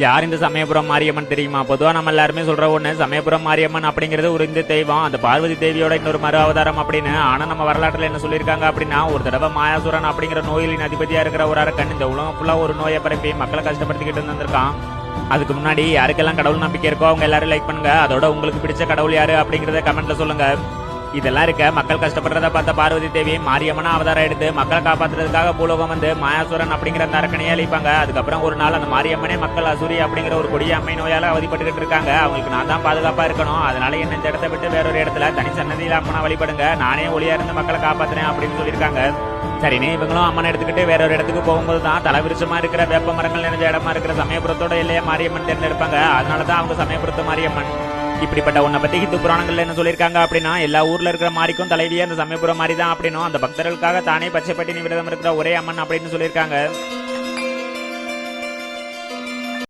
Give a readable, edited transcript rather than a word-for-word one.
யார் இந்த சமயபுரம் மாரியம்மன் தெரியுமா? பொதுவா நம்ம எல்லாருமே சொல்ற ஒண்ணு, சமயபுரம் மாரியம்மன் அப்படிங்கிறது ஒரு இந்து தெய்வம், அந்த பார்வதி தேவியோட இன்னொரு மறு அவதாரம் அப்படின்னு. ஆனா நம்ம வரலாற்றுல என்ன சொல்லியிருக்காங்க அப்படின்னா, ஒரு தடவை மாயாசுரன் அப்படிங்கிற நோய்களின் அதிபதியா இருக்கிற ஒரு அரக்கன் இந்த உலகம் ஃபுல்லா ஒரு நோயை பரப்பி மக்களை கஷ்டப்படுத்திக்கிட்டு இருந்திருக்கான். அதுக்கு முன்னாடி யாருக்கெல்லாம் கடவுள் நம்பிக்கை இருக்கோ அவங்க எல்லாரும் லைக் பண்ணுங்க. அதோட உங்களுக்கு பிடிச்ச கடவுள் யாரு அப்படிங்கறத கமெண்ட்ல சொல்லுங்க. இதெல்லாம் இருக்க மக்கள் கஷ்டப்படுறத பார்த்த பார்வதி தேவி மாரியம்மனா அவதாரம் எடுத்து மக்களை காப்பாத்துறதுக்காக பூலோகம் வந்து மாயாசுரன் அப்படிங்கிற அந்த அரக்கனையே அழிப்பாங்க. அதுக்கப்புறம் ஒரு நாள் அந்த மாரியம்மனே மக்கள் அசூரி அப்படிங்கிற ஒரு கொடிய அம்மை நோயால அவதிப்பட்டுக்கிட்டு இருக்காங்க. அவங்களுக்கு நான் தான் பாதுகாப்பா இருக்கணும், அதனால என்ன இந்த இடத்த விட்டு வேறொரு இடத்துல தனி சன்னதியில அம்மனை வழிபடுங்க, நானே ஒளியா இருந்து மக்களை காப்பாத்துறேன் அப்படின்னு சொல்லியிருக்காங்க. சரினே இவங்களும் அம்மனை எடுத்துக்கிட்டு வேற ஒரு இடத்துக்கு போகும்போது தான் தலைவிருச்சமா இருக்கிற வேப்ப மரங்கள் நிறைஞ்ச இடமா இருக்கிற சமயபுரத்தோட இல்லையா மாரியம்மன் தேர்ந்தெடுப்பாங்க. அதனாலதான் அவங்க சமயபுரத்து மாரியம்மன். இப்படிப்பட்ட உன்னை பத்தி ஹிந்து புராணங்கள்ல என்ன சொல்லியிருக்காங்க அப்படின்னா, எல்லா ஊர்ல இருக்கிற மாரிக்கும் தலைவியே அந்த சமயபுரம் மாதிரி தான் அப்படின்னும், அந்த பக்தர்களுக்காக தானே பச்சை பட்டினி விரதம் இருக்கிற ஒரே அம்மன் அப்படின்னு சொல்லியிருக்காங்க.